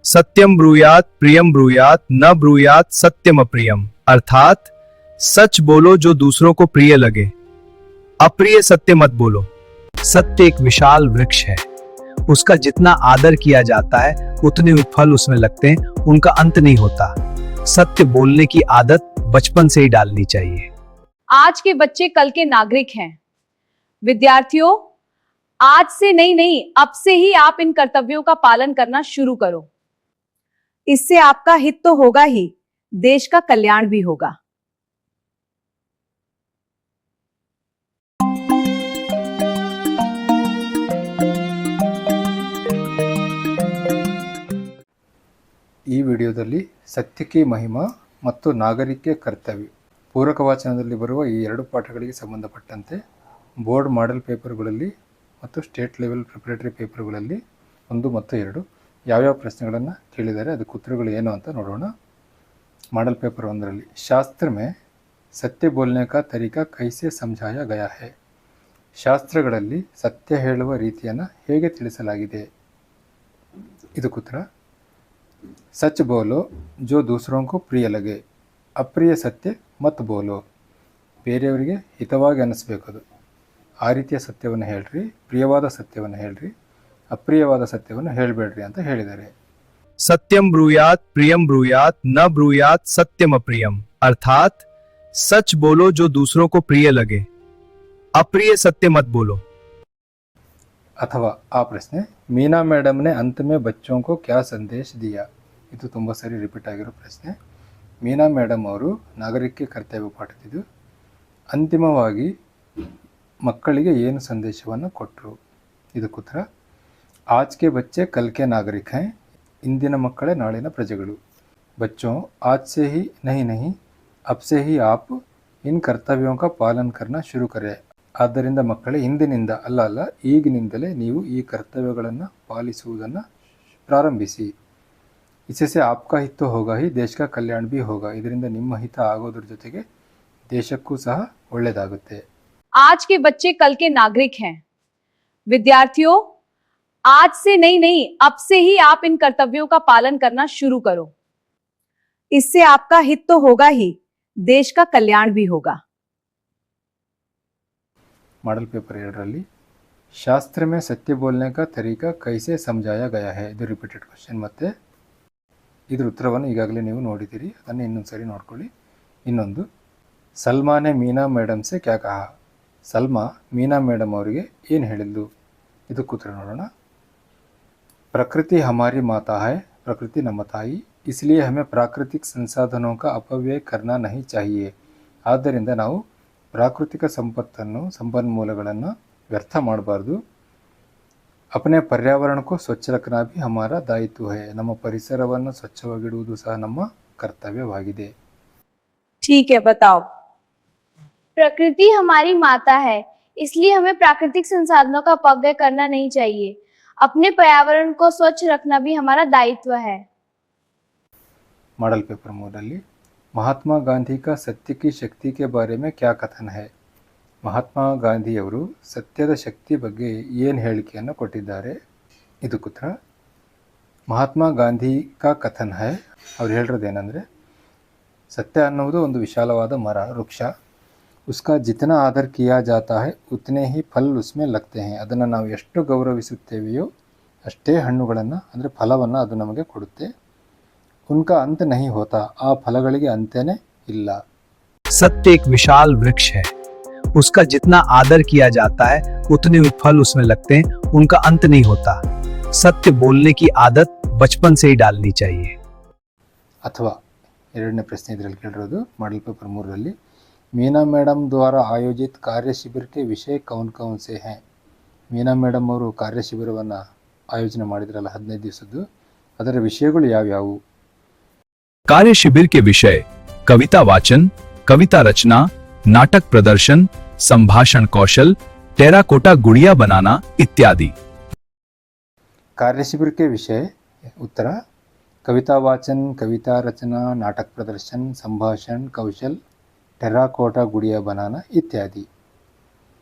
सत्यम ब्रूयात प्रियम ब्रूयात न ब्रूयात सत्यम अप्रियम, अर्थात सच बोलो जो दूसरों को प्रिय लगे, अप्रिय सत्य मत बोलो। सत्य एक विशाल वृक्ष है, उसका जितना आदर किया जाता है उतने फल उसमें लगते हैं, उनका अंत नहीं होता। सत्य बोलने की आदत बचपन से ही डालनी चाहिए। आज के बच्चे कल के नागरिक हैं। विद्यार्थियों, आज से नहीं अब से ही आप इन कर्तव्यों का पालन करना शुरू करो। इससे आपका हित तो होगा ही, देश का कल्याण भी होगा। ಈ ವಿಡಿಯೋದಲ್ಲಿ ಸತ್ಯಕ್ಕೆ ಮಹಿಮಾ ಮತ್ತು ನಾಗರಿಕ ಕರ್ತವ್ಯ ಪೂರಕ ವಾಚನದಲ್ಲಿ ಬರುವ ಈ ಎರಡು ಪಾಠಗಳಿಗೆ ಸಂಬಂಧಪಟ್ಟಂತೆ ಬೋರ್ಡ್ ಮಾಡೆಲ್ ಪೇಪರ್ಗಳಲ್ಲಿ ಮತ್ತು ಸ್ಟೇಟ್ ಲೆವೆಲ್ ಪ್ರಿಪರೇಟರಿ ಪೇಪರ್ಗಳಲ್ಲಿ 1 ಮತ್ತು 2 ಯಾವ್ಯಾವ ಪ್ರಶ್ನೆಗಳನ್ನು ಕೇಳಿದ್ದಾರೆ, ಅದಕ್ಕೆ ಉತ್ತರಗಳು ಏನು ಅಂತ ನೋಡೋಣ। ಮಾಡೆಲ್ ಪೇಪರ್ 1ರಲ್ಲಿ ಶಾಸ್ತ್ರ में ಸತ್ಯ बोलने का तरीका कैसे समझाया गया है, ಶಾಸ್ತ್ರಗಳಲ್ಲಿ ಸತ್ಯ ಹೇಳುವ ರೀತಿಯನ್ನು ಹೇಗೆ ತಿಳಿಸಲಾಗಿದೆ। ಇದಕ್ಕೆ ಉತ್ತರ सच बोलो जो दूसरों को प्रिय लगे, अप्रिय सत्य मत बोलो। ಬೇರೆಯವರಿಗೆ ಹಿತವಾಗಿ ಅನಿಸ್ಬೇಕು, ಅದು ಆ ರೀತಿಯ ಸತ್ಯವನ್ನು ಹೇಳ್ರಿ, ಪ್ರಿಯವಾದ ಸತ್ಯವನ್ನು ಹೇಳ್ರಿ, ಅಪ್ರಿಯವಾದ ಸತ್ಯವನ್ನು ಹೇಳಬೇಡ್ರಿ ಅಂತ ಹೇಳಿದ್ದಾರೆ। सत्यम ब्रूयात प्रियम ब्रूयात न ब्रूयात सत्यम अप्रियम, अर्थात सच बोलो जो दूसरों को प्रिय लगे, अप्रिय सत्य मत बोलो। ಅಥವಾ ಆ ಪ್ರಶ್ನೆ मीना मैडम ने अंत में बच्चों को क्या संदेश दिया, ಇದು ತುಂಬ ಸರಿ ರಿಪೀಟ್ ಆಗಿರೋ ಪ್ರಶ್ನೆ। ಮೀನಾ ಮೇಡಮ್ ಅವರು ನಾಗರಿಕ ಕರ್ತವ್ಯ ಪಾಠದಿದ್ದು ಅಂತಿಮವಾಗಿ ಮಕ್ಕಳಿಗೆ ಏನು ಸಂದೇಶವನ್ನು ಕೊಟ್ಟರು। ಇದಕ್ಕೆ ಉತ್ತರ आज के बच्चे कल के नागरिक हैं, ಇಂದಿನ ಮಕ್ಕಳೇ ನಾಳಿನ ಪ್ರಜೆಗಳು। बच्चों आज से ही नहीं अब से ही आप इन कर्तव्यों का पालन करना शुरू करें, ಆದ್ದರಿಂದ ಮಕ್ಕಳೇ ಇಂದಿನಿಂದ ಅಲ್ಲ ಈಗಿನಿಂದಲೇ ನೀವು ಈ ಕರ್ತವ್ಯಗಳನ್ನು ಪಾಲಿಸುವುದನ್ನು ಪ್ರಾರಂಭಿಸಿ। इससे आपका हित तो होगा ही, देश का कल्याण भी होगा, ಇದರಿಂದ ನಿಮ್ಮ ಹಿತ ಆಗೋದ್ರ ಜೊತೆಗೆ ದೇಶಕ್ಕೂ ಸಹ ಒಳ್ಳೆಯದಾಗುತ್ತೆ। आज के बच्चे कल के नागरिक हैं। विद्यार्थियों, आज से नहीं अब से ही आप इन कर्तव्यों का पालन करना शुरू करो। इससे आपका हित तो होगा ही, देश का कल्याण भी होगा। मॉडल पेपर 2ರಲ್ಲಿ ಶಾಸ್ತ್ರ में सत्य बोलने का तरीका कैसे समझाया गया है, ಇದು ರಿಪೀಟೆಡ್ ಕ್ವೆಶ್ಚನ್। ಮತ್ತೆ ಇದರ ಉತ್ತರವನ್ನು ಈಗಾಗಲೇ ನೀವು ನೋಡಿದ್ದೀರಿ, ಅದನ್ನು ಇನ್ನೊಂದು ಸರಿ ನೋಡ್ಕೊಳ್ಳಿ। ಇನ್ನೊಂದು ಸಲ್ಮಾ ने मीना मैडम से क्या कहा, ಸಲ್ಮಾ ಮೀನಾ ಮೇಡಮ್ ಅವರಿಗೆ ಏನು ಹೇಳಿದ್ಲು, ಇದಕ್ಕೆ ಉತ್ತರ ನೋಡೋಣ। प्रकृति हमारी माता है, प्रकृति ನಮ್ಮ ತಾಯಿ, इसलिए हमें प्राकृतिक संसाधनों का अपव्यय करना नहीं चाहिए, ಆದ್ದರಿಂದ ನಾವು ಪ್ರಾಕೃತಿಕ ಸಂಪತ್ತನ್ನು ಸಂಪನ್ಮೂಲಗಳನ್ನು ವ್ಯರ್ಥ ಮಾಡಬಾರ್ದು। अपने पर्यावरण को स्वच्छ रखना भी हमारा दायित्व है, ನಮ್ಮ ಪರಿಸರವನ್ನು ಸ್ವಚ್ಛವಾಗಿಡುವುದು ಸಹ ನಮ್ಮ ಕರ್ತವ್ಯವಾಗಿದೆ। ठीक है, बताओ। प्रकृति हमारी माता है, इसलिए हमें प्राकृतिक संसाधनों का अपव्यय करना नहीं चाहिए, अपने पर्यावरण को स्वच्छ रखना भी हमारा दायित्व है। मॉडल पेपर 3ರಲ್ಲಿ महात्मा गांधी का सत्य की शक्ति के बारे में क्या कथन है, ಮಹಾತ್ಮ ಗಾಂಧಿಯವರು ಸತ್ಯದ ಶಕ್ತಿ ಬಗ್ಗೆ ಏನು ಹೇಳಿಕೆಯನ್ನು ಕೊಟ್ಟಿದ್ದಾರೆ। ಇದಕ್ಕೆ ಉತ್ತರ ಮಹಾತ್ಮ ಗಾಂಧಿ ಕಾ ಕಥನ್ ಹೈ, ಅವ್ರು ಹೇಳಿರೋದೇನೆಂದರೆ ಸತ್ಯ ಅನ್ನುವುದು ಒಂದು ವಿಶಾಲವಾದ ಮರ, ವೃಕ್ಷ, उसका जितना आदर किया जाता है उतने ही फल उसमें लगते हैं, ಅದನ್ನು ನಾವು ಎಷ್ಟು ಗೌರವಿಸುತ್ತೇವೆಯೋ ಅಷ್ಟೇ ಹಣ್ಣುಗಳನ್ನು ಅಂದರೆ ಫಲವನ್ನು ಅದು ನಮಗೆ ಕೊಡುತ್ತೆ। उनका अंत नहीं होता, ಆ ಫಲಗಳಿಗೆ ಅಂತ್ಯನೇ ಇಲ್ಲ। सत्य एक विशाल वृक्ष है, उसका जितना आदर किया जाता है उतने फल उसमें लगते हैं, उनका अंत नहीं होता। सत्य बोलने की आदत बचपन से ही डालनी चाहिए। ಅಥವಾ ಎರಡನೇ ಪ್ರಶ್ನೆ ಇದರಲ್ಲಿ ಕೇಳಿರೋದು ಮಾಡೆಲ್ ಪೇಪರ್ 3ರಲ್ಲಿ मीना मैडम द्वारा आयोजित कार्य शिविर के विषय कौन से हैं, मीना मैडम ಅವರು ಕಾರ್ಯ ಶಿಬಿರವನ್ನು ಆಯೋಜನೆ ಮಾಡಿದ್ರಲ್ಲ 15 ದಿವಸದ್ದು, ಅದರ ವಿಷಯಗಳು ಯಾವ್ಯಾವು। कार्य शिविर के विषय कविता वाचन, कविता रचना, नाटक प्रदर्शन, संभाषण कौशल, टेराकोटा गुड़िया बनाना इत्यादि। कार्य शिविर के विषय उत्तर कविता वाचन, कविता रचना, नाटक प्रदर्शन, संभाषण कौशल, टेराकोटा गुड़िया बनाना इत्यादि।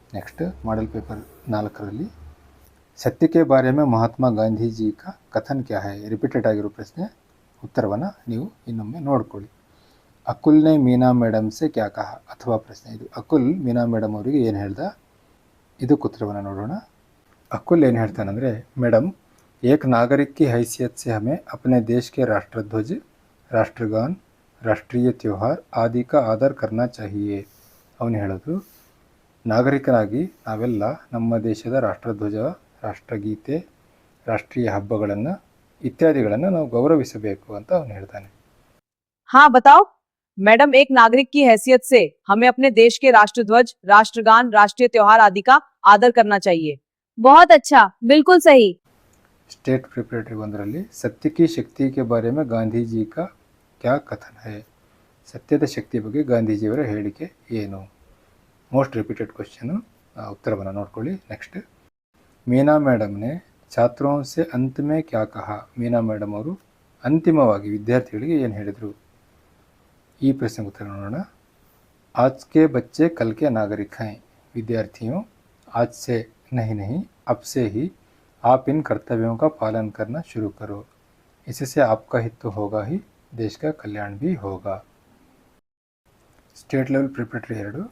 नेक्स्ट मॉडल पेपर 4ರಲ್ಲಿ ಸತ್ಯ ಕೆ ಬಾರೆ ಮೇ ಮಹಾತ್ಮ ಗಾಂಧೀಜಿ ಕಾ ಕಥನ್ ಕ್ಯಾ ಹೈ ರಿಪೀಟೆಡ್ ಆಗಿರೋ ಪ್ರಶ್ನೆ ಉತ್ತರವನ್ನು ನೀವು ಇನ್ನೊಮ್ಮೆ ನೋಡ್ಕೊಳ್ಳಿ. ಅಕುಲ್ ನೆ ಮೀನಾ ಮೇಡಮ್ ಸೆ ಕ್ಯಾ ಕಹಾ ಅಥವಾ ಪ್ರಶ್ನೆ ಇದು ಅಕುಲ್ ಮೀನಾ ಮೇಡಮ್ ಅವರಿಗೆ ಏನು ಹೇಳ್ದ, ಇದಕ್ಕೆ ಉತ್ತರವನ್ನು ನೋಡೋಣ. ಅಕುಲ್ ಏನು ಹೇಳ್ತಾನಂದರೆ, ಮೇಡಮ್ एक नागरिक की हैसियत से हमें अपने देश के राष्ट्रध्वज, राष्ट्रगान, राष्ट्रीय त्यौहार आदि का आदर करना चाहिए. ಅವನು ಹೇಳೋದು, ನಾಗರಿಕರಾಗಿ ನಾವೆಲ್ಲ ನಮ್ಮ ದೇಶದ ರಾಷ್ಟ್ರಧ್ವಜ, ರಾಷ್ಟ್ರಗೀತೆ, ರಾಷ್ಟ್ರೀಯ ಹಬ್ಬಗಳನ್ನು ಇತ್ಯಾದಿಗಳನ್ನು ನಾವು ಗೌರವಿಸಬೇಕು ಅಂತ ಅವನು ಹೇಳ್ತಾನೆ. हाँ बताओ मैडम, एक नागरिक की हैसियत से हमें अपने देश के राष्ट्रध्वज, राष्ट्रगान, राष्ट्रीय त्योहार आदि का आदर करना चाहिए. बहुत अच्छा, बिल्कुल सही. स्टेट प्रिपरेटरी ಒಂದರಲ್ಲಿ ಸತ್ಯ ಕಿ ಶಕ್ತಿ ಕೆ ಬಾರೆ ಮೇ ಗಾಂಧೀಜಿ ಕಾ ಕ್ಯಾ ಕಥನ್ ಹೈ, ಸತ್ಯದ ಶಕ್ತಿ ಬಗ್ಗೆ ಗಾಂಧೀಜಿಯವರ ಹೇಳಿಕೆ ಏನು. ಮೋಸ್ಟ್ ರಿಪೀಟೆಡ್ ಕ್ವಶನು, ಉತ್ತರವನ್ನು ನೋಡ್ಕೊಳ್ಳಿ. ನೆಕ್ಸ್ಟ್, ಮೀನಾ ಮೇಡಮ್ನೆ ಛಾತ್ರೋं से अंत में क्या कहा. ಮೀನಾ ಮೇಡಮ್ ಅವರು ಅಂತಿಮವಾಗಿ ವಿದ್ಯಾರ್ಥಿಗಳಿಗೆ ಏನು ಹೇಳಿದರು, ಈ ಪ್ರಶ್ನೆಗೆ ಉತ್ತರ ನೋಡೋಣ. आज के बच्चे कल के नागरिक हैं. विद्यार्थियों, आज से नहीं अब से ही आप इन कर्तव्यों का पालन करना शुरू करो. इससे आपका हित तो होगा ही, देश का कल्याण भी होगा. स्टेट लेवल प्रिपरेटरी 2,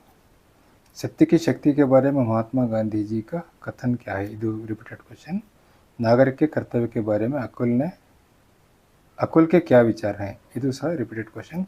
सत्य की शक्ति के बारे में महात्मा गांधी जी का कथन क्या है. ಇದು रिपीटेड क्वेश्चन. नागरिक के कर्तव्य के बारे में अकुल के क्या विचार हैं. ಇದು ಸಹ रिपीटेड क्वेश्चन.